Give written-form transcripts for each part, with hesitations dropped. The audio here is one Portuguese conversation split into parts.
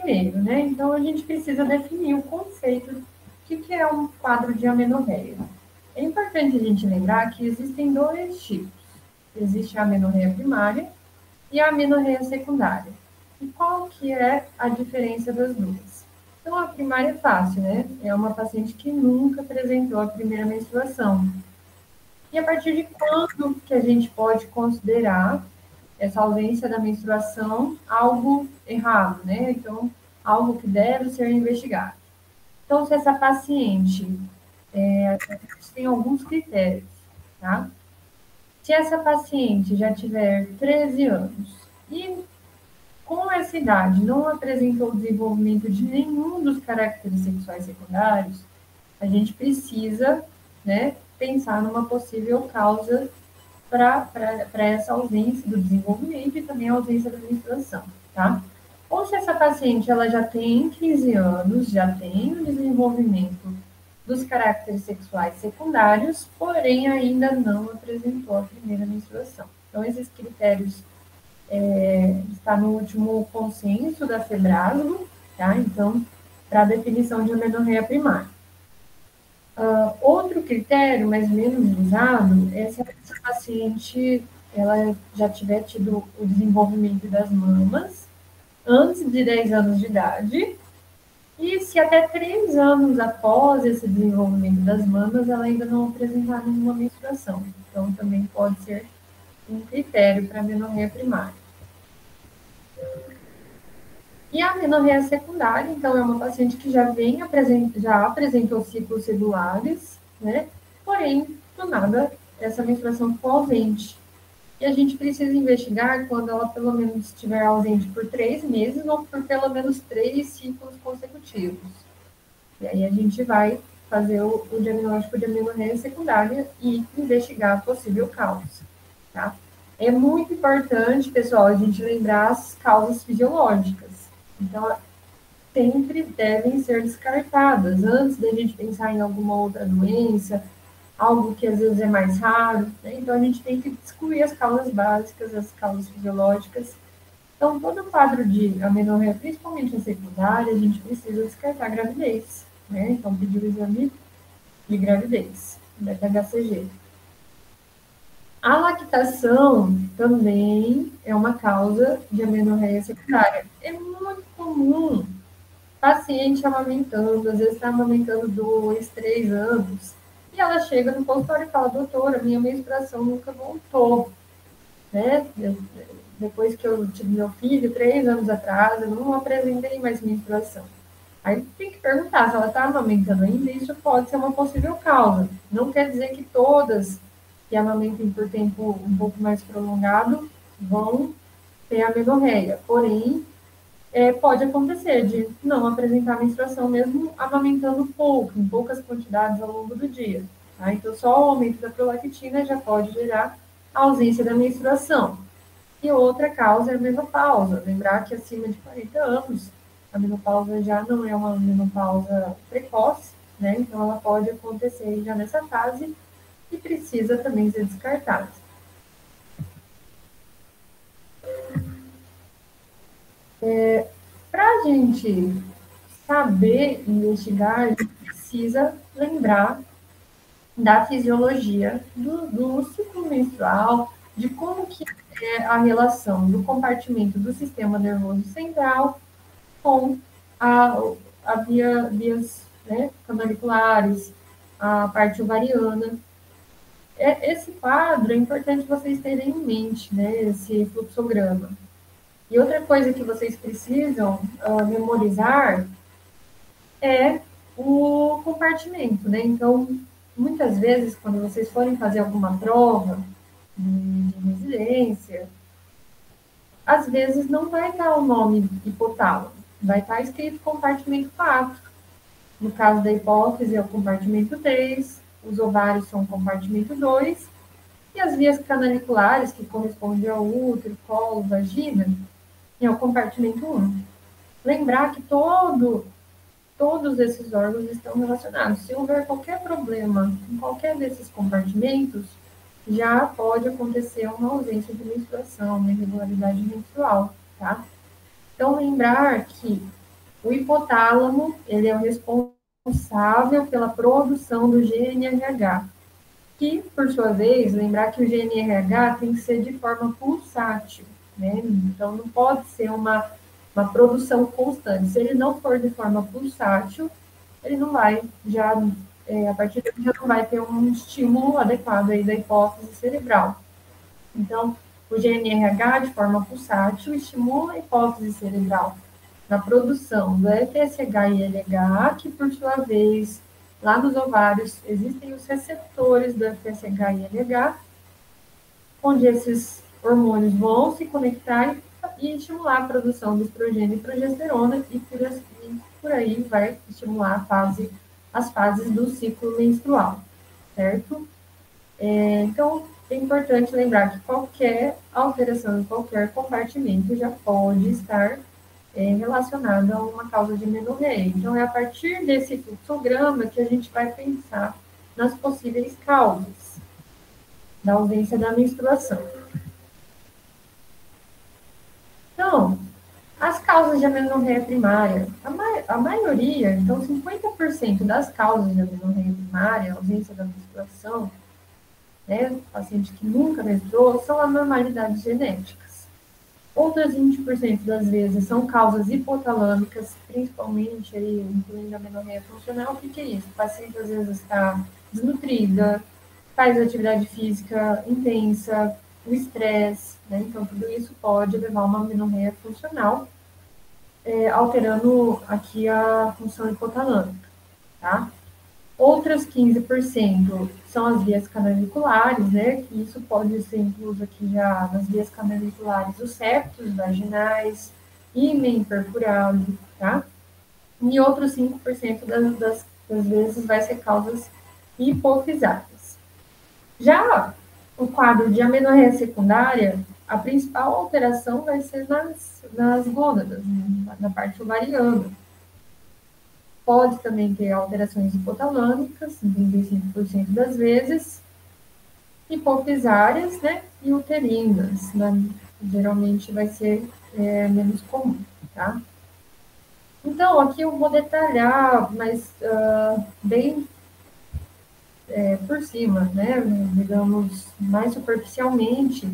Primeiro, né? Então, a gente precisa definir o conceito do que é um quadro de amenorreia. É importante a gente lembrar que existem dois tipos. Existe a amenorreia primária e a amenorreia secundária. E qual que é a diferença das duas? Então, a primária é fácil, né? É uma paciente que nunca apresentou a primeira menstruação. E a partir de quando que a gente pode considerar essa ausência da menstruação algo errado, né? Então, algo que deve ser investigado. Então, se essa paciente, a gente tem alguns critérios, tá? Se essa paciente já tiver 13 anos e com essa idade não apresentou desenvolvimento de nenhum dos caracteres sexuais secundários, a gente precisa, né, pensar numa possível causa para essa ausência do desenvolvimento e também a ausência da menstruação, tá? Ou se essa paciente ela já tem 15 anos, já tem o desenvolvimento dos caracteres sexuais secundários, porém ainda não apresentou a primeira menstruação. Então, esses critérios está no último consenso da FEBRASGO, tá? Então, para a definição de amenorreia primária. Outro critério, mas menos usado, é se essa paciente ela já tiver tido o desenvolvimento das mamas antes de 10 anos de idade e se até 3 anos após esse desenvolvimento das mamas ela ainda não apresentar nenhuma menstruação. Então, também pode ser um critério para a amenorreia primária. E a amenorreia secundária, então, é uma paciente que já apresentou ciclos regulares, né? Porém, do nada, essa menstruação ficou ausente. E a gente precisa investigar quando ela pelo menos estiver ausente por 3 meses ou por pelo menos 3 ciclos consecutivos. E aí a gente vai fazer o diagnóstico de amenorreia secundária e investigar a possível causa, tá? É muito importante, pessoal, a gente lembrar as causas fisiológicas. Então, sempre devem ser descartadas antes da gente pensar em alguma outra doença, algo que às vezes é mais raro, né? Então, a gente tem que excluir as causas básicas, as causas fisiológicas. Então, todo quadro de amenorreia, principalmente a secundária, a gente precisa descartar a gravidez, né? Então, pedir o exame de gravidez, beta-HCG. A lactação também é uma causa de amenorreia secundária. É muito comum paciente amamentando, às vezes está amamentando 2, 3 anos, e ela chega no consultório e fala, doutora, minha menstruação nunca voltou, né? Depois que eu tive meu filho, 3 anos atrás, eu não apresentei mais menstruação. Aí tem que perguntar se ela está amamentando ainda, isso pode ser uma possível causa. Não quer dizer que todas que amamentem por tempo um pouco mais prolongado vão ter amenorreia. Porém, pode acontecer de não apresentar menstruação mesmo amamentando pouco, em poucas quantidades ao longo do dia. Tá? Então, só o aumento da prolactina já pode gerar a ausência da menstruação. E outra causa é a menopausa. Lembrar que acima de 40 anos, a menopausa já não é uma menopausa precoce, né? Então, ela pode acontecer já nessa fase e precisa também ser descartada. Para a gente saber investigar, a gente precisa lembrar da fisiologia do ciclo menstrual, de como que é a relação do compartimento do sistema nervoso central com vias, né, canaliculares, a parte ovariana. Esse quadro é importante vocês terem em mente, né, esse fluxograma. E outra coisa que vocês precisam memorizar é o compartimento, né? Então, muitas vezes, quando vocês forem fazer alguma prova de residência, às vezes não vai estar o nome hipotálamo, vai estar escrito compartimento 4. No caso da hipófise, é o compartimento 3, os ovários são o compartimento 2, e as vias canaliculares, que correspondem ao útero, colo, vagina, é o compartimento 1. Lembrar que todos esses órgãos estão relacionados. Se houver qualquer problema em qualquer desses compartimentos, já pode acontecer uma ausência de menstruação, uma irregularidade menstrual, tá? Então, lembrar que O hipotálamo, ele é o responsável pela produção do GNRH, que, por sua vez, lembrar que o GNRH tem que ser de forma pulsátil, né? Então, não pode ser uma produção constante. Se ele não for de forma pulsátil, ele não vai, a partir daí, já não vai ter um estímulo adequado aí da hipófise cerebral. Então, o GNRH, de forma pulsátil, estimula a hipófise cerebral na produção do FSH e LH, que, por sua vez, lá nos ovários, existem os receptores do FSH e LH, onde esses hormônios vão se conectar e estimular a produção de estrogênio e progesterona, e por aí vai estimular as fases do ciclo menstrual, certo? Então, é importante lembrar que qualquer alteração em qualquer compartimento já pode estar relacionada a uma causa de amenorreia. Então, é a partir desse fluxograma que a gente vai pensar nas possíveis causas da ausência da menstruação. Então, as causas de amenorreia primária, a maioria, então 50% das causas de amenorreia primária, ausência da menstruação, né, paciente que nunca menstruou, são anormalidades genéticas. Outras 20% das vezes são causas hipotalâmicas, principalmente aí, incluindo a amenorreia funcional. O que é isso? O paciente às vezes está desnutrida, faz atividade física intensa, o estresse, né? Então, tudo isso pode levar a uma amenorreia funcional, alterando aqui a função hipotalâmica, tá? Outras 15% são as vias canaliculares, né? Que isso pode ser incluso aqui já nas vias canaliculares, os septos vaginais, ímen perfurado, tá? E outros 5% das vezes vai ser causas hipofisárias. Já o quadro de amenorreia secundária, a principal alteração vai ser nas gônadas, né? Na parte ovariana. Pode também ter alterações hipotalâmicas, em 35% das vezes, hipofisárias, né, e uterinas, né? Geralmente vai ser menos comum, tá? Então, aqui eu vou detalhar, mas bem por cima, né, digamos, mais superficialmente,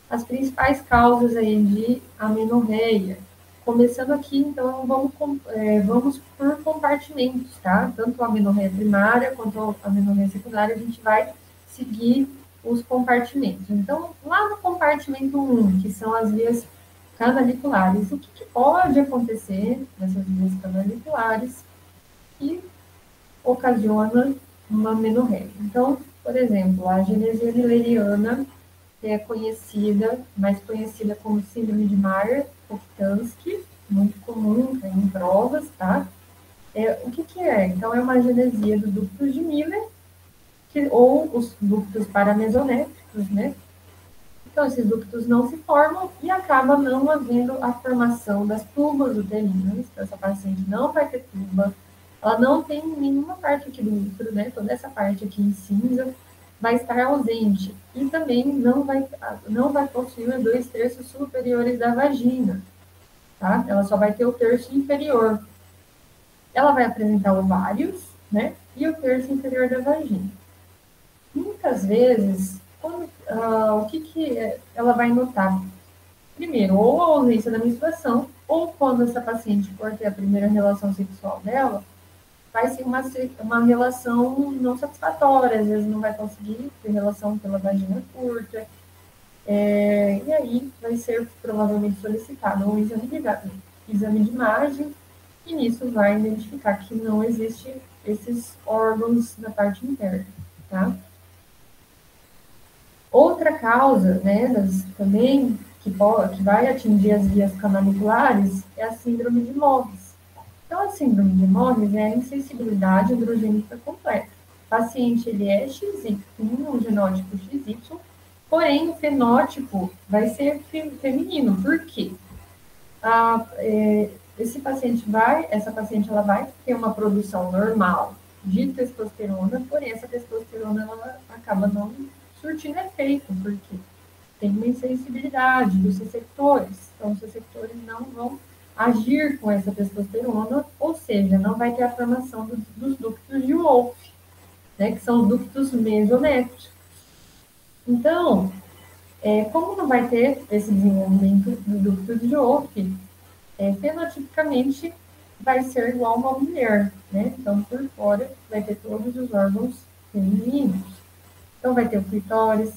as principais causas aí de amenorreia. Começando aqui, então, vamos por compartimentos, tá? Tanto a amenorreia primária quanto a amenorreia secundária, a gente vai seguir os compartimentos. Então, lá no compartimento 1, que são as vias canaliculares, o que pode acontecer nessas vias canaliculares que ocasiona uma amenorreia? Então, por exemplo, a genesia ehleriana, que é mais conhecida como síndrome de Mayer-Rokitansky, muito comum em provas, tá? O que é? Então, é uma genesia dos ductos de Miller, ou os ductos paramesonéficos, né? Então, esses ductos não se formam e acaba não havendo a formação das tubas uterinas. Então, essa paciente não vai ter tuba, ela não tem nenhuma parte aqui do útero, né? Toda essa parte aqui em cinza vai estar ausente. E também não vai possuir os 2/3 superiores da vagina, tá? Ela só vai ter o terço inferior. Ela vai apresentar ovários, né? E o terço inferior da vagina. Muitas vezes, o que ela vai notar? Primeiro, ou a ausência da menstruação, ou quando essa paciente for ter a primeira relação sexual dela, vai ser uma relação não satisfatória, às vezes não vai conseguir ter relação pela vagina curta, e aí vai ser provavelmente solicitado um exame de imagem, e nisso vai identificar que não existe esses órgãos na parte interna, tá? Outra causa, né, também que vai atingir as vias canaliculares é a síndrome de Morris. Então, a síndrome de Morris é a insensibilidade androgênica completa. O paciente, ele é XY, um genótipo XY, porém o fenótipo vai ser feminino. Por quê? Essa paciente ela vai ter uma produção normal de testosterona, porém essa testosterona ela acaba não surtindo efeito, porque tem uma insensibilidade dos receptores. Então, os receptores não vão agir com essa testosterona, ou seja, não vai ter a formação dos ductos de Wolff, né, que são os ductos mesométricos. Então, como não vai ter esse desenvolvimento do ducto de Wolff, fenotipicamente vai ser igual a uma mulher, né? Então, por fora, vai ter todos os órgãos femininos. Então, vai ter o clitóris,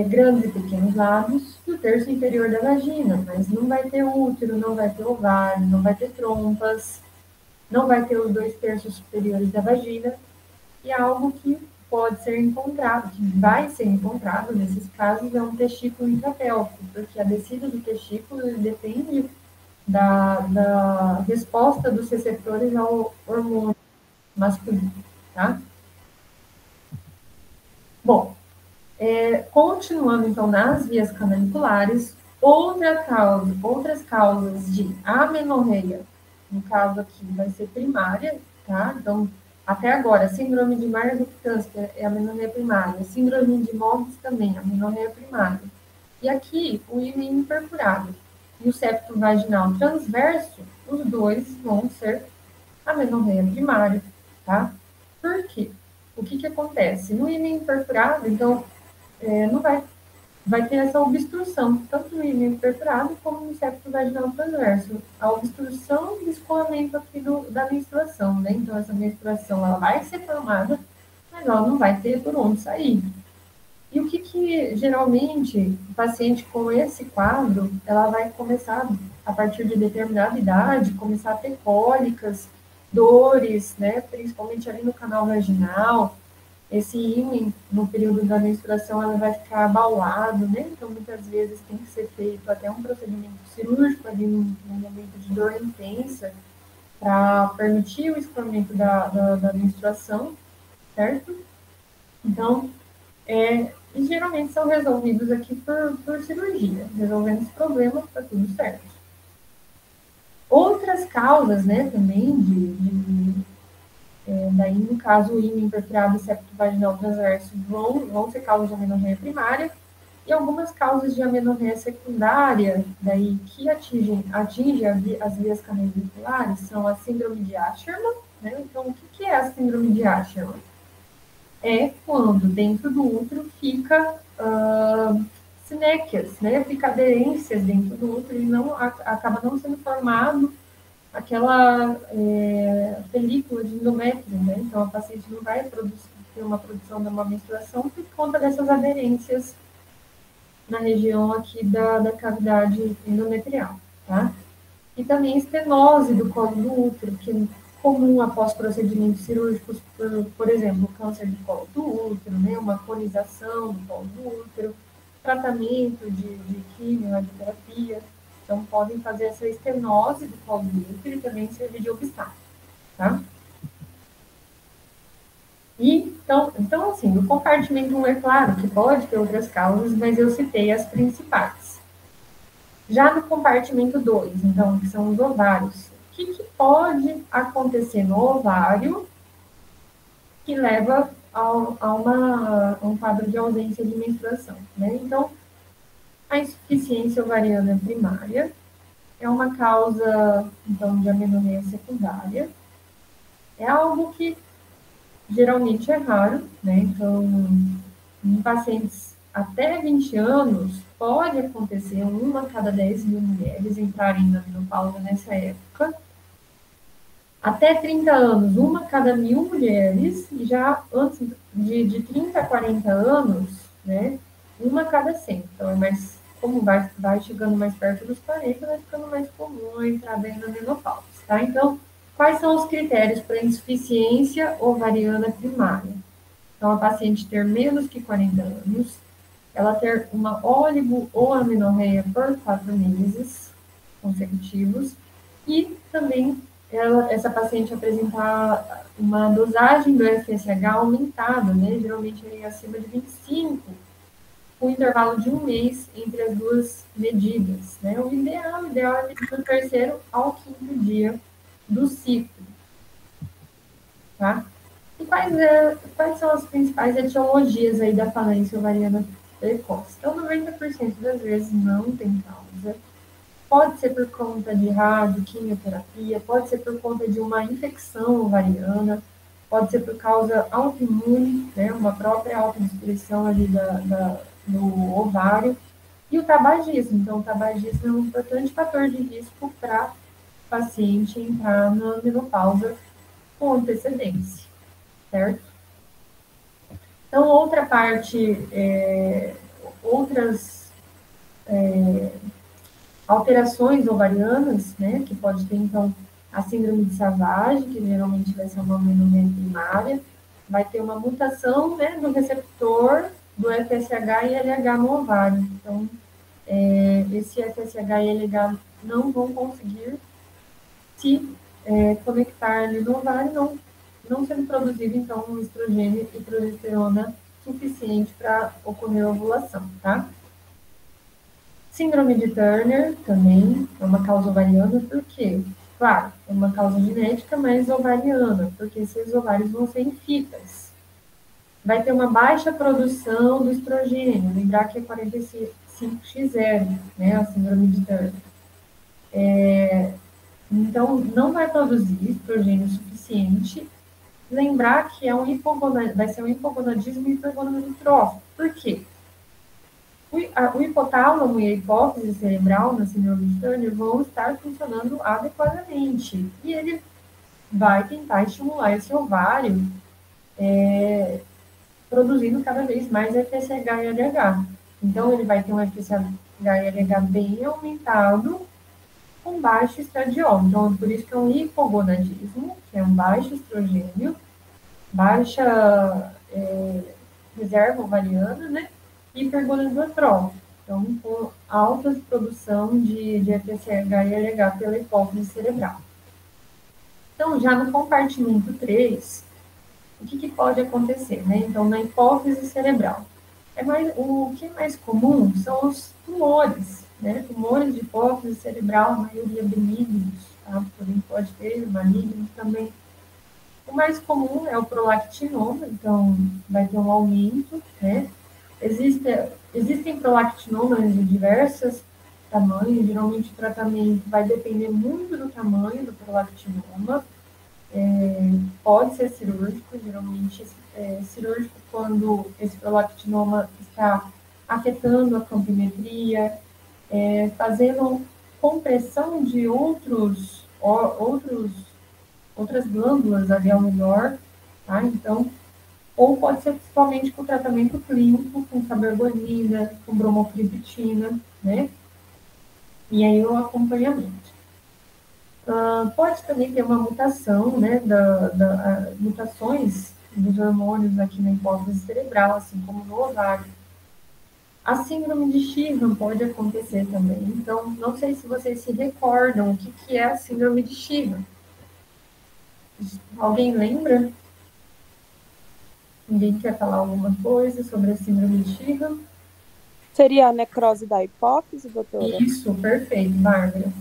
grandes e pequenos lábios, e o terço inferior da vagina, mas não vai ter útero, não vai ter ovário, não vai ter trompas, não vai ter os 2 terços superiores da vagina, e algo que pode ser encontrado, que vai ser encontrado nesses casos, é um testículo intrapélvico, porque a descida do testículo depende da resposta dos receptores ao hormônio masculino, tá? Bom, continuando então nas vias canaliculares, outras causas de amenorreia, no caso aqui vai ser primária, tá? Então, até agora, síndrome de Mayer-Rupert, que é a amenorreia primária, síndrome de Morbus também, a amenorreia primária. E aqui, o ímã perfurado e o septo vaginal transverso, os dois vão ser amenorreia primária, tá? Por quê? O que acontece? No ímã perfurado, então, não vai ter essa obstrução, tanto no ímã perfurado como no septo vaginal transverso. A obstrução e escoamento aqui da menstruação, né? Então, essa menstruação, ela vai ser formada, mas ela não vai ter por onde sair. E o que geralmente o paciente com esse quadro, ela vai começar, a partir de determinada idade, começar a ter cólicas, dores, né, principalmente ali no canal vaginal. Esse ímã, no período da menstruação, ela vai ficar abaulado, né, então muitas vezes tem que ser feito até um procedimento cirúrgico ali no momento de dor intensa, para permitir o escoamento da menstruação, certo? Então, e geralmente são resolvidos aqui por cirurgia. Resolvendo esse problema, está tudo certo. Outras causas, né, também, daí no caso, o ímã perfurado e septo vaginal transverso vão ser causas de amenorreia primária, e algumas causas de amenorreia secundária, daí que atingem as vias canaliculares, são a síndrome de Asherman, né? Então, o que é a síndrome de Asherman? É quando dentro do útero fica sinéquias, né? Fica aderências dentro do útero e acaba não sendo formado aquela película de endométrio, né? Então a paciente não vai ter uma produção de uma menstruação por conta dessas aderências na região aqui da cavidade endometrial, tá? E também estenose do colo do útero, que é comum após procedimentos cirúrgicos, por exemplo, câncer de colo do útero, né, uma conização do colo do útero, tratamento de quimio, radioterapia. Então, podem fazer essa estenose do colo do útero e também servir de obstáculo, tá? E, então, assim, no compartimento 1 é claro que pode ter outras causas, mas eu citei as principais. Já no compartimento 2, então, que são os ovários, o que pode acontecer no ovário que leva a um quadro de ausência de menstruação, né? Então, a insuficiência ovariana primária é uma causa, então, de amenorreia secundária. É algo que geralmente é raro, né? Então, em pacientes até 20 anos, pode acontecer 1 a cada 10.000 mulheres entrarem na menopausa nessa época. Até 30 anos, 1 a cada 1.000 mulheres, e já antes de 30 a 40 anos, né, 1 a cada 100. Então, como vai chegando mais perto dos 40, vai ficando mais comum a entrada na menopausa, tá? Então, quais são os critérios para insuficiência ovariana primária? Então, a paciente ter menos que 40 anos, ela ter uma óligo ou amenorreia por 4 meses consecutivos e também essa paciente apresentar uma dosagem do FSH aumentada, né? Geralmente aí acima de 25, com intervalo de 1 mês entre as duas medidas, né? O ideal é medir do terceiro ao quinto dia do ciclo, tá? E quais são as principais etiologias aí da falência ovariana precoce? Então, 90% das vezes não tem causa. Pode ser por conta de rádio, quimioterapia, pode ser por conta de uma infecção ovariana, pode ser por causa autoimune, né, uma própria autodestruição ali do ovário, e o tabagismo. Então, o tabagismo é um importante fator de risco para o paciente entrar na menopausa com antecedência, certo? Então, outra parte, outras alterações ovarianas, né, que pode ter, então, a síndrome de Savage, que geralmente vai ser uma amenorreia primária, vai ter uma mutação, né, do receptor do FSH e LH no ovário. Então, esse FSH e LH não vão conseguir se conectar ali no ovário, não sendo produzido, então, um estrogênio e progesterona suficiente para ocorrer a ovulação, tá? Síndrome de Turner também é uma causa ovariana, por quê? Claro, é uma causa genética, mas ovariana, porque esses ovários vão ser em fitas. Vai ter uma baixa produção do estrogênio, lembrar que é 45X0, né, a síndrome de Turner. Então, não vai produzir estrogênio suficiente. Lembrar que vai ser um hipogonadismo hipergonadotrófico. Por quê? O hipotálamo e a hipófise cerebral na síndrome de Turner vão estar funcionando adequadamente. E ele vai tentar estimular esse ovário, produzindo cada vez mais FSH e LH. Então, ele vai ter um FSH e LH bem aumentado, com baixo estradiol. Então, por isso que é um hipogonadismo, que é um baixo estrogênio, baixa reserva ovariana, né? Hipergonadotrófico. Então, com alta produção de FSH e LH pela hipófise cerebral. Então, já no compartimento 3, o que pode acontecer, né? Então, na hipófise cerebral. O que é mais comum são os tumores, né? Tumores de hipófise cerebral, a maioria benignos, tá? Porém, pode ter malignos também. O mais comum é o prolactinoma, então vai ter um aumento, né? Existem prolactinomas de diversos tamanhos, geralmente o tratamento vai depender muito do tamanho do prolactinoma, pode ser cirúrgico, geralmente cirúrgico quando esse prolactinoma está afetando a campimetria, fazendo compressão de outras glândulas ali ao redor, tá? Então, ou pode ser principalmente com tratamento clínico, com cabergonina, com bromocriptina, né? E aí o acompanhamento. Pode também ter uma mutação, né, mutações dos hormônios aqui na hipófise cerebral, assim como no ovário. A síndrome de Sheehan pode acontecer também. Então, não sei se vocês se recordam o que é a síndrome de Sheehan. Alguém lembra? Ninguém quer falar alguma coisa sobre a síndrome de Sheehan? Seria a necrose da hipófise, doutora? Isso, perfeito, Bárbara.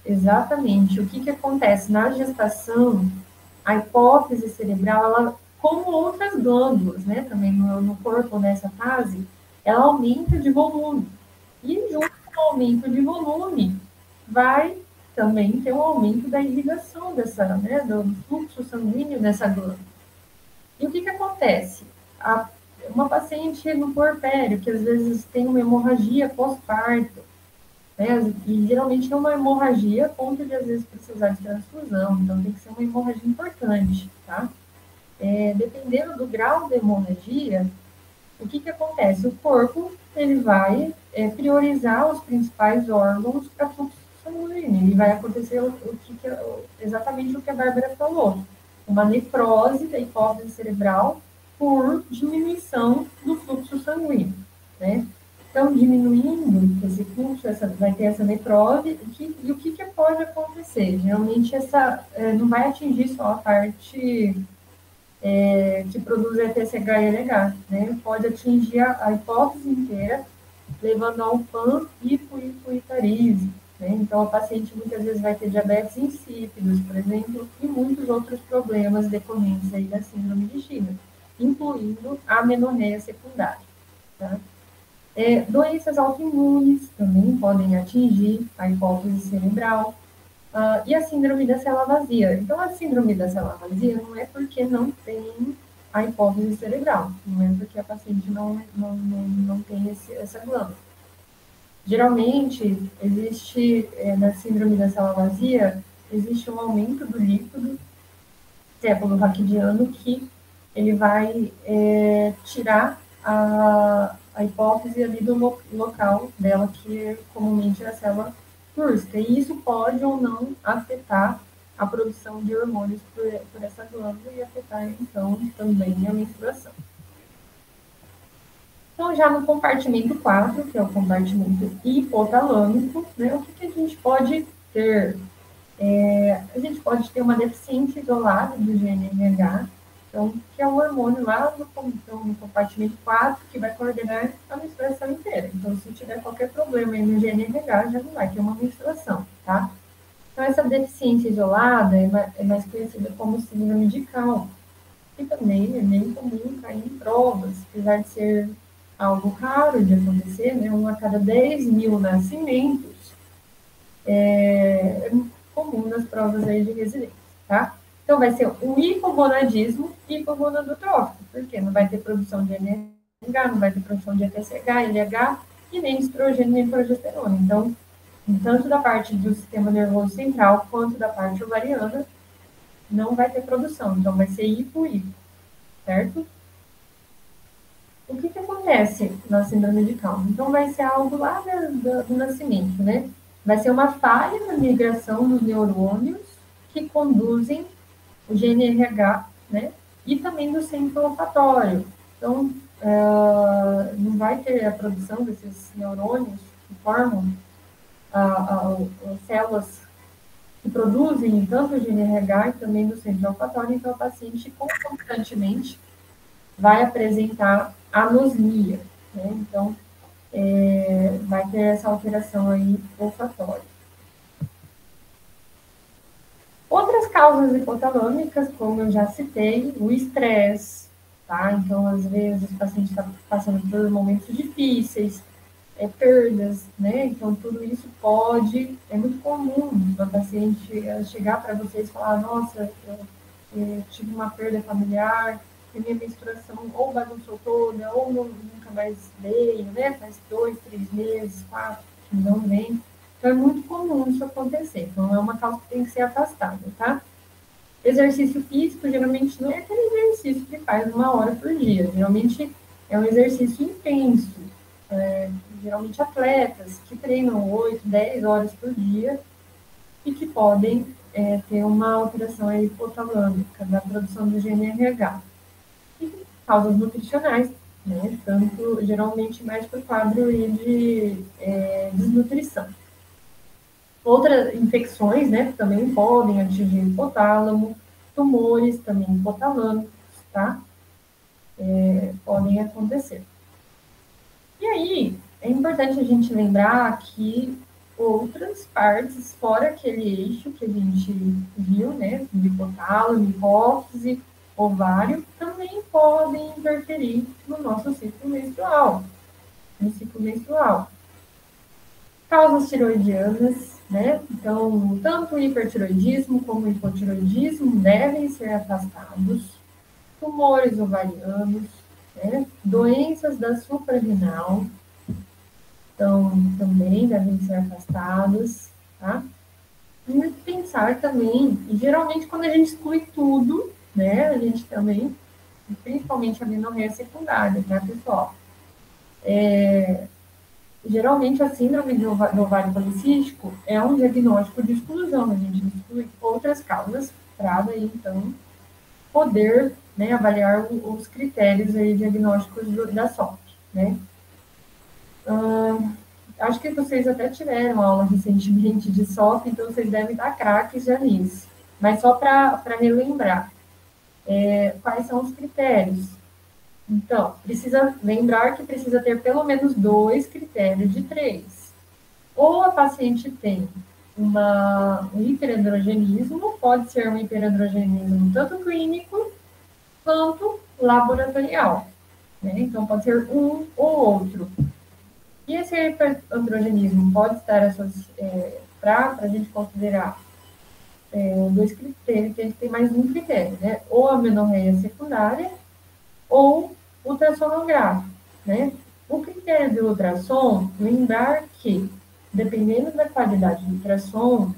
Exatamente. O que acontece? Na gestação, a hipófise cerebral, ela, como outras glândulas, né, também no corpo nessa fase, ela aumenta de volume. E junto com o aumento de volume, vai também ter um aumento da irrigação né, do fluxo sanguíneo dessa glândula. E o que acontece? Uma paciente no puerpério, que às vezes tem uma hemorragia pós-parto, né, e geralmente é uma hemorragia a ponto de às vezes precisar de transfusão, então tem que ser uma hemorragia importante, tá? Dependendo do grau da hemorragia, o que acontece? O corpo, ele vai priorizar os principais órgãos para fluxo sanguíneo, e vai acontecer exatamente o que a Bárbara falou, uma necrose da hipófise cerebral por diminuição do fluxo sanguíneo, né? Então, diminuindo esse fluxo, vai ter essa necrose, e o que pode acontecer? Geralmente, não vai atingir só a parte que produz FSH e LH, né? Pode atingir a hipófise inteira, levando ao panhipoitarismo, né? Então, a paciente muitas vezes vai ter diabetes insípidos, por exemplo, e muitos outros problemas decorrentes aí da síndrome de Sheehan, incluindo a amenorreia secundária, tá? Doenças autoimunes também podem atingir a hipófise cerebral. E a síndrome da célula vazia. Então, a síndrome da célula vazia não é porque não tem a hipófise cerebral, não é porque a paciente não tem essa glândula. Geralmente, existe, na síndrome da célula vazia, existe um aumento do líquido céfalo-raquidiano que ele vai tirar a hipófise ali do local dela, que é comumente a célula túrcica. E isso pode ou não afetar a produção de hormônios por essa glândula e afetar, então, também a menstruação. Então, já no compartimento 4, que é o compartimento hipotalâmico, né, o que a gente pode ter? A gente pode ter uma deficiência isolada do GNRH, então, que é o hormônio lá no compartimento 4, que vai coordenar a menstruação inteira. Então, se tiver qualquer problema aí no GNRH, já não vai ter uma menstruação, tá? Então, essa deficiência isolada é mais conhecida como síndrome de Down, que também é bem comum cair em provas, apesar de ser algo raro de acontecer, né? 1 a cada 10 mil nascimentos, é comum nas provas aí de residência, tá? Então, vai ser um hipogonadismo hipogonadotrófico, porque não vai ter produção de NRH, não vai ter produção de FSH, LH, e nem estrogênio, nem progesterona. Então, tanto da parte do sistema nervoso central, quanto da parte ovariana, não vai ter produção. Então, vai ser hipo-hipo, certo? O que acontece na síndrome de Down? Então, vai ser algo lá do nascimento, né? Vai ser uma falha na migração dos neurônios que conduzem o GNRH, né? E também do centro olfatório. Então, não vai ter a produção desses neurônios que formam as células que produzem tanto o GNRH e também do centro olfatório. Então, o paciente constantemente vai apresentar anosmia, né? Então, vai ter essa alteração aí olfatória. Outras causas hipotalâmicas, como eu já citei, o estresse, tá? Então, às vezes, o paciente está passando por momentos difíceis, perdas, né? Então, tudo isso é muito comum a paciente chegar para vocês e falar, nossa, eu tive uma perda familiar, e minha menstruação ou bagunçou toda, ou nunca mais veio, né? Faz 2, 3 meses, 4, que não vem. Então, é muito comum isso acontecer. Então, é uma causa que tem que ser afastada, tá? Exercício físico, geralmente, não é aquele exercício que faz 1 hora por dia. Geralmente, é um exercício intenso. Geralmente, atletas que treinam 8, 10 horas por dia e que podem ter uma alteração hipotalâmica da produção do GNRH. E causas nutricionais, né? Tanto, geralmente, mais para o quadro de desnutrição. Outras infecções, né, também podem atingir o hipotálamo, tumores também hipotalâmicos, tá? Podem acontecer. E aí, é importante a gente lembrar que outras partes, fora aquele eixo que a gente viu, né, do hipotálamo, hipófise, ovário, também podem interferir no nosso ciclo menstrual. No ciclo menstrual. Causas tiroidianas, né? Então, tanto o hipertiroidismo como o hipotiroidismo devem ser afastados. Tumores ovarianos, né? Doenças da suprarrenal, então, também devem ser afastadas, tá? E pensar também, e geralmente quando a gente exclui tudo, né? A gente também, principalmente a menorreia secundária, tá, pessoal? Geralmente, a síndrome do ovário policístico é um diagnóstico de exclusão, a gente exclui outras causas para daí, então, poder, né, avaliar os critérios aí diagnósticos da SOP, né? Acho que vocês até tiveram aula recentemente de SOP, então vocês devem dar craques já nisso. Mas só para relembrar, quais são os critérios? Então, precisa lembrar que precisa ter pelo menos 2 critérios de 3. Ou a paciente tem um hiperandrogenismo, pode ser um hiperandrogenismo tanto clínico quanto laboratorial, né? Então, pode ser um ou outro. E esse hiperandrogenismo pode estar associado, para a gente considerar dois critérios, que a gente tem mais um critério, né? Ou a amenorreia secundária ou ultrassonográfico, né? O critério de ultrassom, lembrar que, dependendo da qualidade do ultrassom,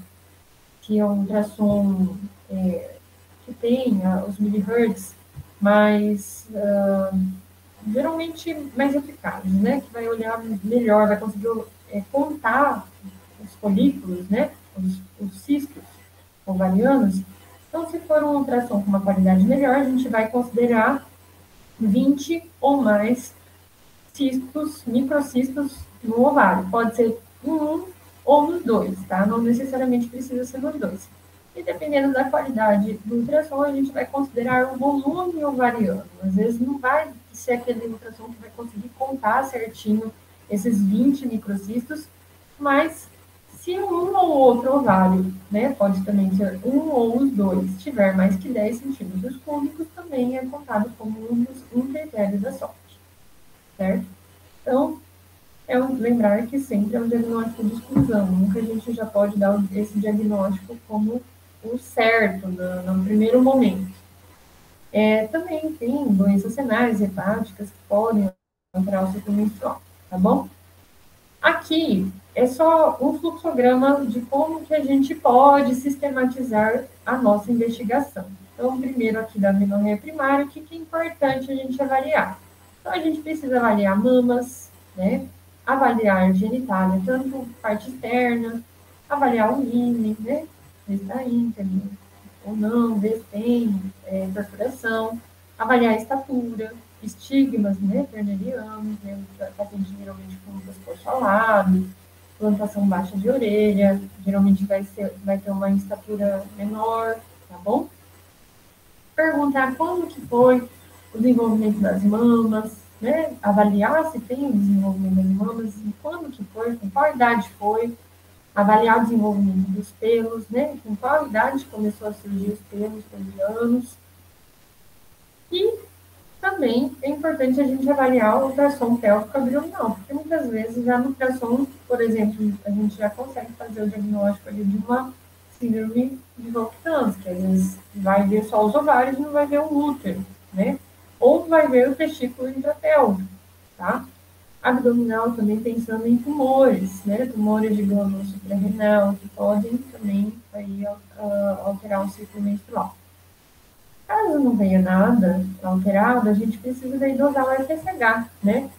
que é um ultrassom que tem os milihertz mais, geralmente, mais eficazes, né? Que vai olhar melhor, vai conseguir contar os folículos, né? Os cistos ovarianos. Então, se for um ultrassom com uma qualidade melhor, a gente vai considerar 20 ou mais cistos, microcistos no ovário. Pode ser um ou nos dois, tá? Não necessariamente precisa ser nos dois. E dependendo da qualidade do ultrassom, a gente vai considerar o volume ovariano. Às vezes não vai ser aquele ultrassom que vai conseguir contar certinho esses 20 microcistos, mas se um ou outro ovário, né, pode também ser um ou os dois, tiver mais que 10 centímetros cúbicos, também é contado como um critério da sorte, certo? Então, lembrar que sempre é um diagnóstico de exclusão, nunca a gente já pode dar esse diagnóstico como o certo no primeiro momento. Também tem doenças renais, hepáticas, que podem alterar o ciclo menstrual, tá bom? Aqui é só um fluxograma de como que a gente pode sistematizar a nossa investigação. Então, primeiro aqui da amenorreia primária, o que é importante a gente avaliar? Então, a gente precisa avaliar mamas, né? Avaliar genitália, tanto parte externa, avaliar o rim, né? Ver se está íntegro ou não, ver se tem perfuração, avaliar a estatura, estigmas, né, ternerianos, né, paciente geralmente com pescoço alado, plantação baixa de orelha, geralmente vai ter uma estatura menor, tá bom? Perguntar como que foi o desenvolvimento das mamas, né, avaliar se tem o desenvolvimento das mamas, e quando que foi, com qual idade foi, avaliar o desenvolvimento dos pelos, né, com qual idade começou a surgir os pelos pelvianos, e também é importante a gente avaliar o ultrassom pélvico abdominal, porque muitas vezes já no ultrassom, por exemplo, a gente já consegue fazer o diagnóstico ali de uma síndrome de Volkmann, que às vezes vai ver só os ovários e não vai ver o útero, né? Ou vai ver o testículo intrapélvico, tá? Abdominal também pensando em tumores, né? Tumores de glândula suprarrenal, que podem também aí, alterar o ciclo menstrual. Caso não tenha nada alterado, a gente precisa daí dosar o FSH, né?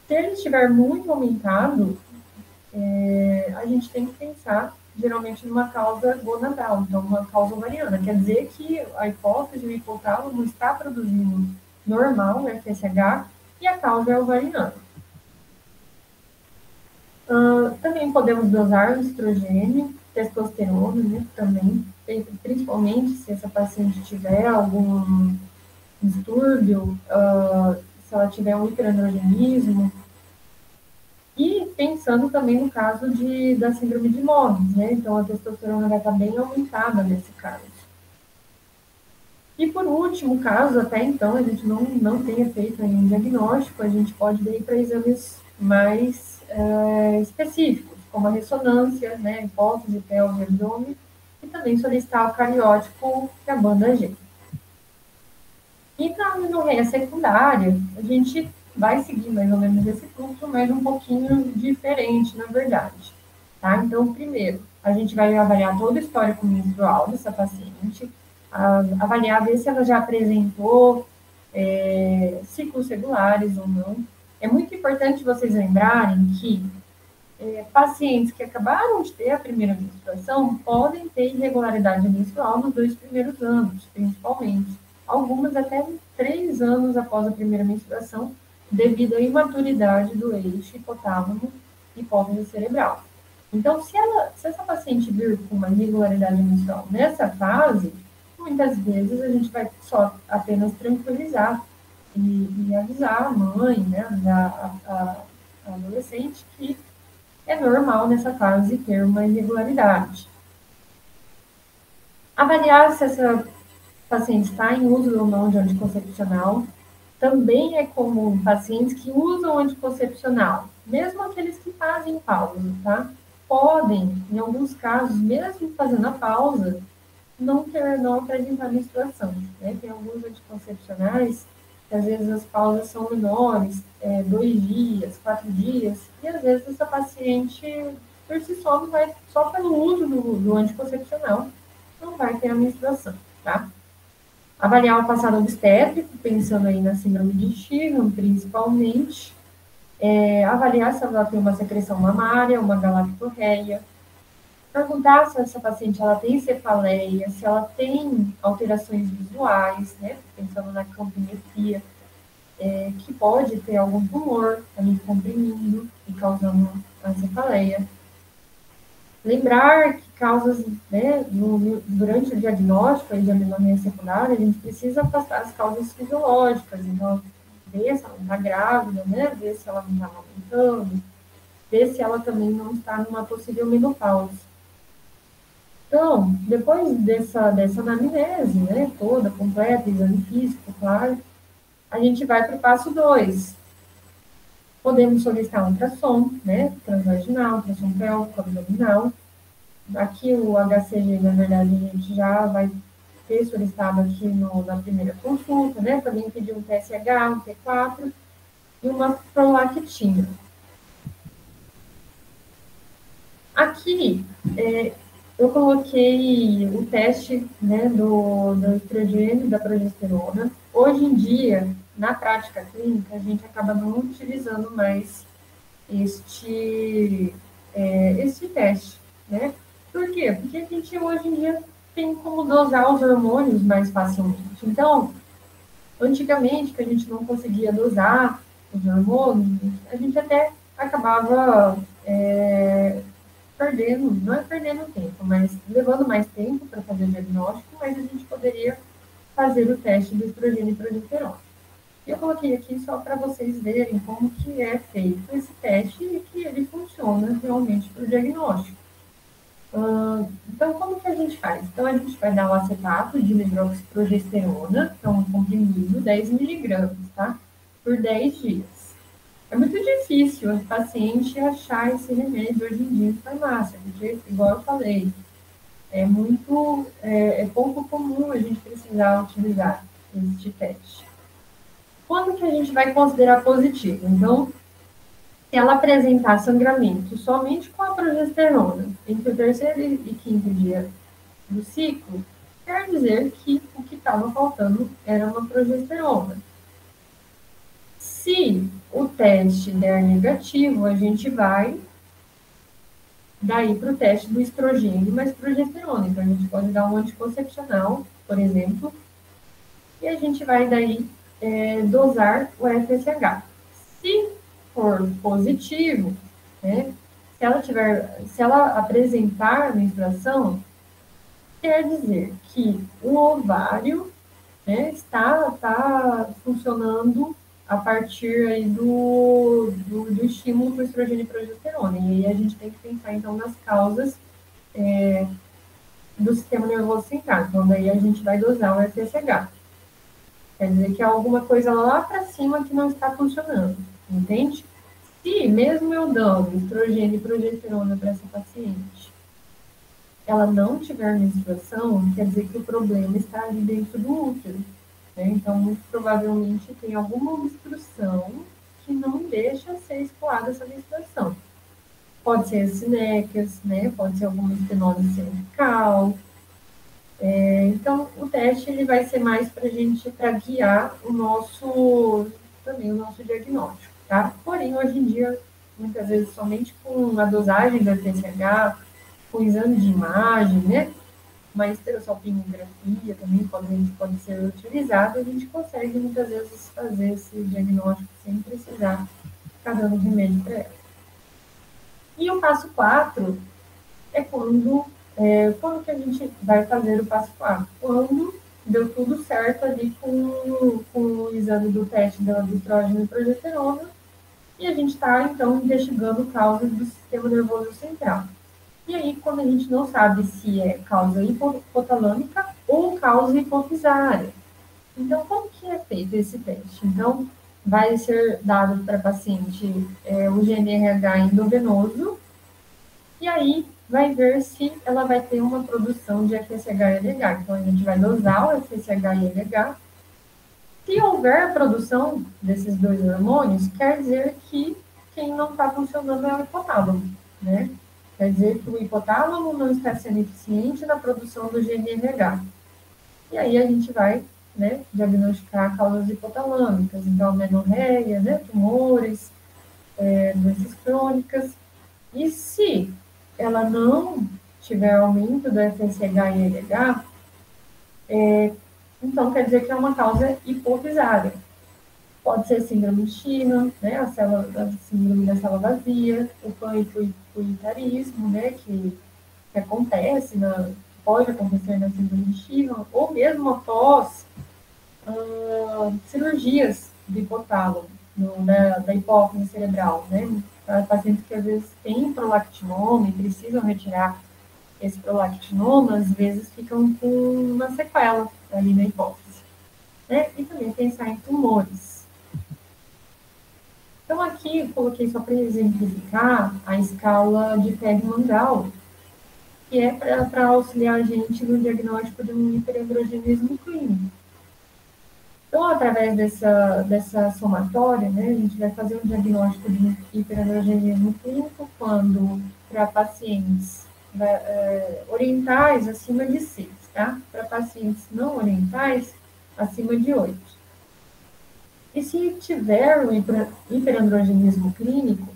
Se ele estiver muito aumentado, a gente tem que pensar geralmente numa causa gonadal, então uma causa ovariana. Quer dizer que a hipófise e o hipotálamo está produzindo normal o FSH e a causa é ovariana. Também podemos dosar o estrogênio, testosterona, né, também, principalmente se essa paciente tiver algum distúrbio, se ela tiver um hiperandrogenismo, e pensando também no caso da síndrome de Morbus, né, então a testosterona vai estar bem aumentada nesse caso. E por último, caso até então a gente não tenha feito ainda um diagnóstico, a gente pode ir para exames mais específicos, como a ressonância, né, hipófise, pelve, abdômen, e também solicitar o cariótipo, que é a banda G. E na amenorreia secundária, a gente vai seguir mais ou menos esse fluxo, mas um pouquinho diferente, na verdade. Tá? Então, primeiro, a gente vai avaliar todo o histórico menstrual dessa paciente, avaliar, ver se ela já apresentou ciclos regulares ou não. É muito importante vocês lembrarem que pacientes que acabaram de ter a primeira menstruação podem ter irregularidade menstrual nos 2 primeiros anos, principalmente. Algumas até 3 anos após a primeira menstruação, devido à imaturidade do eixo hipotálamo e hipófise cerebral. Então, se essa paciente vir com uma irregularidade menstrual nessa fase, muitas vezes a gente vai só apenas tranquilizar e avisar a mãe, né, a adolescente, que é normal nessa fase ter uma irregularidade. Avaliar se essa paciente está em uso ou não de anticoncepcional, Também é comum pacientes que usam anticoncepcional, mesmo aqueles que fazem pausa, tá? Podem, em alguns casos, mesmo fazendo a pausa, não apresentar menstruação, né? Tem alguns anticoncepcionais que às vezes as pausas são menores, 2 dias, 4 dias, e às vezes essa paciente, por si só, não vai, só pelo uso do anticoncepcional, não vai ter a menstruação, tá? Avaliar o passado obstétrico, pensando aí na síndrome de Sjögren, principalmente. Avaliar se ela tem uma secreção mamária, uma galactorreia. Perguntar se essa paciente ela tem cefaleia, se ela tem alterações visuais, né? Pensando na campimetria, que pode ter algum tumor ali comprimindo e causando a cefaleia. Lembrar que causas, né, durante o diagnóstico de amenorreia secundária, a gente precisa afastar as causas fisiológicas, então, ver se ela está grávida, né, ver se ela não está amamentando, ver se ela também não está numa possível menopausa. Então, depois dessa anamnese, né, toda, completa, exame físico, claro, a gente vai para o passo 2. Podemos solicitar um ultrassom, né, transvaginal, ultrassom pélvico, abdominal. Aqui o HCG, na verdade, a gente já vai ter solicitado aqui na primeira consulta, né? Também pedir um TSH, um T4 e uma prolactina. Aqui, eu coloquei o teste, né, do estrogênio e da progesterona. Hoje em dia, na prática clínica, a gente acaba não utilizando mais este teste, né? Por quê? Porque a gente hoje em dia tem como dosar os hormônios mais facilmente. Então, antigamente, que a gente não conseguia dosar os hormônios, a gente até acabava perdendo, não é perdendo tempo, mas levando mais tempo para fazer o diagnóstico, mas a gente poderia fazer o teste do estrogênio e progesterona. Eu coloquei aqui só para vocês verem como que é feito esse teste e que ele funciona realmente para o diagnóstico. Então, como que a gente faz? Então, a gente vai dar o acetato de hidroxiprogesterona, que é um comprimido, 10 miligramas, tá? Por 10 dias. É muito difícil o paciente achar esse remédio hoje em dia em farmácia, porque, igual eu falei, é pouco comum a gente precisar utilizar este teste. Quando que a gente vai considerar positivo? Então, se ela apresentar sangramento somente com a progesterona entre o terceiro e quinto dia do ciclo, quer dizer que o que estava faltando era uma progesterona. Se o teste der negativo, a gente vai daí para o teste do estrogênio mais progesterona. Então, a gente pode dar um anticoncepcional, por exemplo, e a gente vai daí dosar o FSH. Se for positivo, né, se ela apresentar menstruação, quer dizer que o ovário, né, está funcionando a partir aí do estímulo do estrogênio e progesterona. E aí a gente tem que pensar, então, nas causas do sistema nervoso central. Então, daí a gente vai dosar o FSH. Quer dizer que há alguma coisa lá para cima que não está funcionando, entende? Se mesmo eu dando estrogênio e progesterona para essa paciente, ela não tiver menstruação, quer dizer que o problema está ali dentro do útero, né? Então, muito provavelmente tem alguma obstrução que não deixa ser escoada essa menstruação. Pode ser sinecas, né? Pode ser alguma estenose cervical. Então, o teste ele vai ser mais para guiar também o nosso diagnóstico, tá? Porém, hoje em dia, muitas vezes somente com a dosagem do FSH, com o exame de imagem, né? Uma esterossalpingografia também pode ser utilizada, a gente consegue muitas vezes fazer esse diagnóstico sem precisar ficar dando remédio para ela. E o passo 4 é quando que a gente vai fazer o passo 4? Quando deu tudo certo ali com o exame do teste do estrógeno e progesterona, e a gente está, então, investigando causas do sistema nervoso central. E aí, quando a gente não sabe se é causa hipotalâmica ou causa hipofisária. Então, como que é feito esse teste? Então, vai ser dado para a paciente o GNRH endovenoso, e aí vai ver se ela vai ter uma produção de FSH e LH. Então, a gente vai dosar o FSH e LH. Se houver produção desses dois hormônios, quer dizer que quem não está funcionando é o hipotálamo, né? Quer dizer que o hipotálamo não está sendo eficiente na produção do GNRH. E aí a gente vai, né, diagnosticar causas hipotalâmicas, então amenorreia, né, tumores, doenças crônicas. E se ela não tiver aumento do FSH e LH, então quer dizer que é uma causa hipofisária. Pode ser síndrome de China, né, a síndrome da célula vazia, o panhipoitarismo, né, que acontece, pode acontecer na síndrome de China, ou mesmo após cirurgias do hipotálamo, da hipófise cerebral, né? Para pacientes que às vezes têm prolactinoma e precisam retirar esse prolactinoma, às vezes ficam com uma sequela ali na hipófise, né? E também pensar em tumores. Então, aqui eu coloquei só para exemplificar a escala de Ferri-Mangal, que é para auxiliar a gente no diagnóstico de um hiperandrogenismo clínico. Então, através dessa somatória, né, a gente vai fazer um diagnóstico de hiperandrogenismo clínico quando, para pacientes orientais, acima de 6, tá? Para pacientes não orientais, acima de 8. E se tiver um hiperandrogenismo clínico,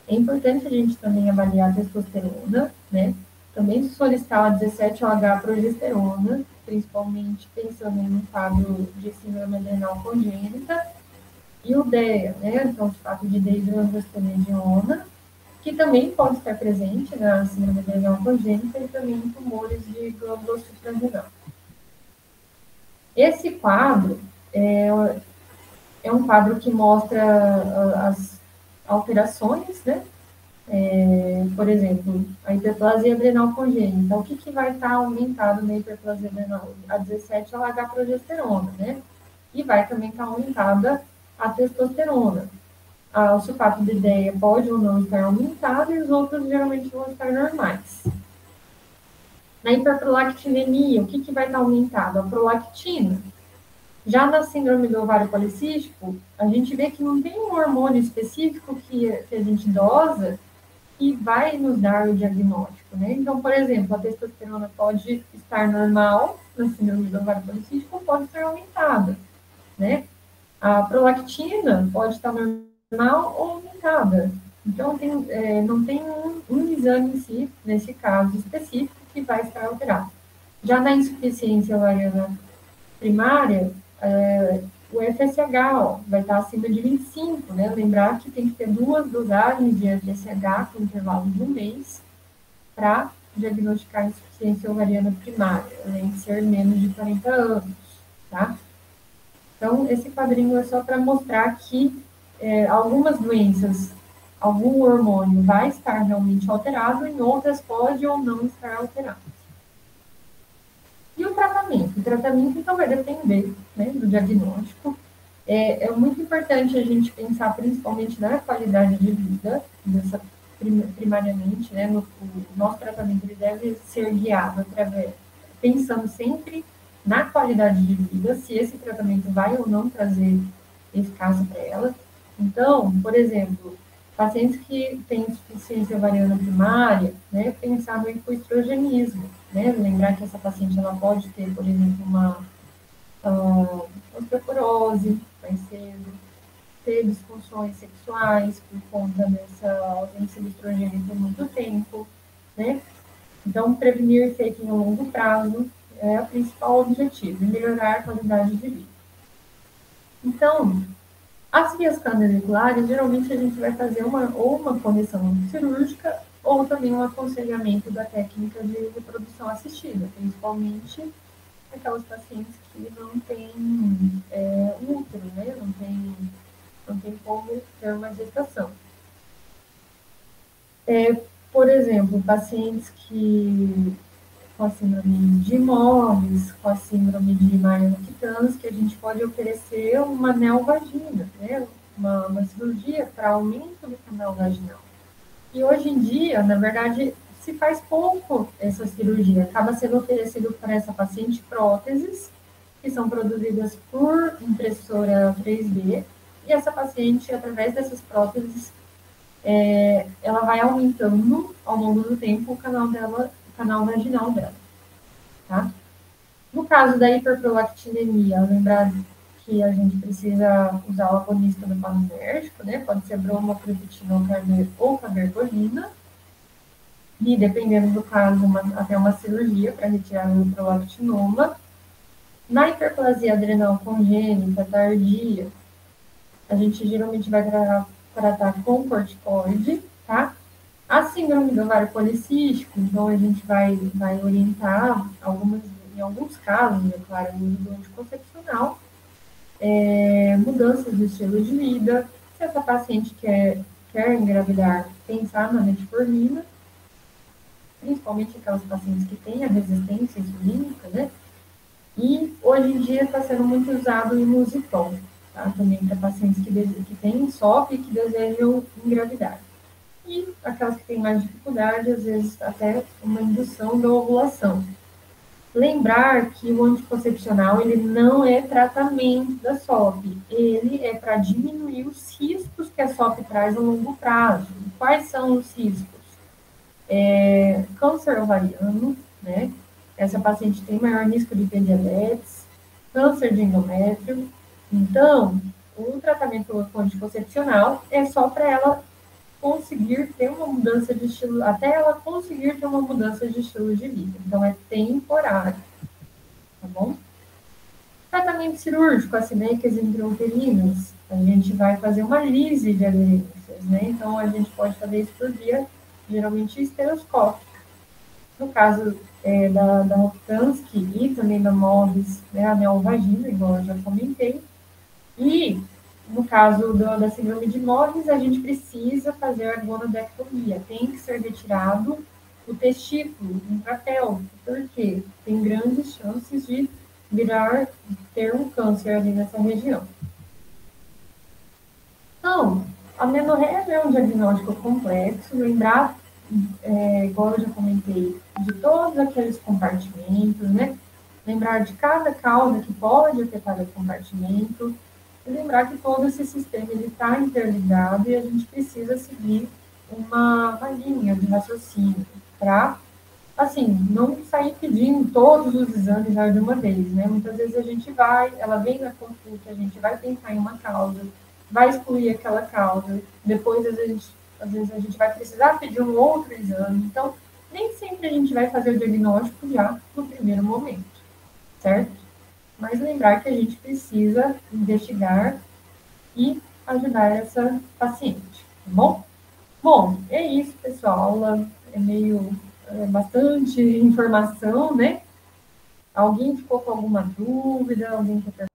é importante a gente também avaliar a testosterona, né? Também solicitar a 17-OH-progesterona, principalmente pensando em um quadro de síndrome adrenal congênita, e o DEA, né? Então, o fato de dehidroandrostenediona, que também pode estar presente na síndrome adrenal congênita e também em tumores de glândula suprarrenal. Esse quadro é um quadro que mostra as alterações, né? Por exemplo, a hiperplasia adrenal congênita. O que vai estar aumentado na hiperplasia adrenal? A 17-LH-progesterona, né? E vai também estar aumentada a testosterona. O sulfato de DEA pode ou não estar aumentado e os outros geralmente vão estar normais. Na hiperprolactinemia, o que vai estar aumentado? A prolactina. Já na síndrome do ovário policístico, a gente vê que não tem um hormônio específico que a gente dosa que vai nos dar o diagnóstico, né? Então, por exemplo, a testosterona pode estar normal na síndrome do ovário policístico ou pode estar aumentada, né? A prolactina pode estar normal ou aumentada. Então, não tem um exame em si, nesse caso específico, que vai estar alterado. Já na insuficiência ovariana primária, o FSH vai estar acima de 25, né? Lembrar que tem que ter 2 dosagens de FSH com intervalo de 1 mês para diagnosticar a insuficiência ovariana primária, além de ser menos de 40 anos, tá? Então, esse quadrinho é só para mostrar que algumas doenças, algum hormônio vai estar realmente alterado, em outras pode ou não estar alterado. E o tratamento? O tratamento, então, vai depender, né, do diagnóstico. É muito importante a gente pensar principalmente na qualidade de vida, primariamente, né, o nosso tratamento ele deve ser guiado pensando sempre na qualidade de vida, se esse tratamento vai ou não trazer eficácia para ela. Então, por exemplo, pacientes que têm insuficiência ovariana primária, né, pensar no hipoestrogenismo, né, lembrar que essa paciente ela pode ter, por exemplo, uma osteoporose mais cedo, ter disfunções sexuais por conta dessa ausência de estrogênio por muito tempo, né? Então, prevenir efeito em longo prazo é o principal objetivo, e melhorar a qualidade de vida. Então, as vias candiliculares, geralmente a gente vai fazer ou uma correção cirúrgica ou também um aconselhamento da técnica de reprodução assistida, principalmente aquelas pacientes que não têm útero, né? Não tem como ter uma gestação. Por exemplo, pacientes que com a síndrome de Morris, com a síndrome de Mayer-Unkian Roctans, que a gente pode oferecer uma neovagina, né? Uma cirurgia para aumento do canal vaginal. E hoje em dia, na verdade, se faz pouco essa cirurgia. Acaba sendo oferecido para essa paciente próteses, que são produzidas por impressora 3D, e essa paciente, através dessas próteses, ela vai aumentando ao longo do tempo o canal dela, o canal vaginal dela, tá? No caso da hiperprolactinemia, lembrar que a gente precisa usar o agonista do palinérgico, né? Pode ser bromocriptina ou cabergolina, e dependendo do caso, até uma cirurgia para retirar o prolactinoma. Na hiperplasia adrenal congênita tardia, a gente geralmente vai tratar com corticoide, tá? A síndrome do ovário policístico, então a gente vai orientar em alguns casos, é claro, o uso do anticoncepcional, mudanças de estilo de vida, se essa paciente quer engravidar, pensar na metformina, principalmente aquelas pacientes que têm a resistência insulínica, né? E hoje em dia está sendo muito usado o inositol, tá? Também para pacientes que têm SOP e que desejam engravidar. E aquelas que têm mais dificuldade, às vezes até uma indução da ovulação. Lembrar que o anticoncepcional, ele não é tratamento da SOP, ele é para diminuir os riscos que a SOP traz a longo prazo. Quais são os riscos? Câncer ovariano, né? Essa paciente tem maior risco de ter diabetes, câncer de endométrio. Então, o tratamento anticoncepcional é só para ela conseguir ter uma mudança de estilo, até ela conseguir ter uma mudança de estilo de vida. Então, é temporário, tá bom? Tratamento cirúrgico, acidentes intrauterinas, a gente vai fazer uma lise de aderências, né? Então, a gente pode fazer isso por via, geralmente, esteroscópica. No caso da Roctansky e também da MOBS, né, a neovagina, igual eu já comentei. E, no caso da síndrome de MOBS, a gente precisa fazer a gonadectomia. Tem que ser retirado o testículo intrapélvico, porque tem grandes chances de ter um câncer ali nessa região. Então, a menorreia é um diagnóstico complexo, lembrar, igual eu já comentei, de todos aqueles compartimentos, né? Lembrar de cada causa que pode afetar o compartimento, e lembrar que todo esse sistema está interligado e a gente precisa seguir uma linha de raciocínio para, assim, não sair pedindo todos os exames já de uma vez, né? Muitas vezes ela vem na consulta, a gente vai pensar em uma causa, vai excluir aquela causa, depois às vezes a gente vai precisar pedir um outro exame, então nem sempre a gente vai fazer o diagnóstico já no primeiro momento, certo? Mas lembrar que a gente precisa investigar e ajudar essa paciente, tá bom? Bom, é isso, pessoal, a aula bastante informação, né? Alguém ficou com alguma dúvida? Alguém quer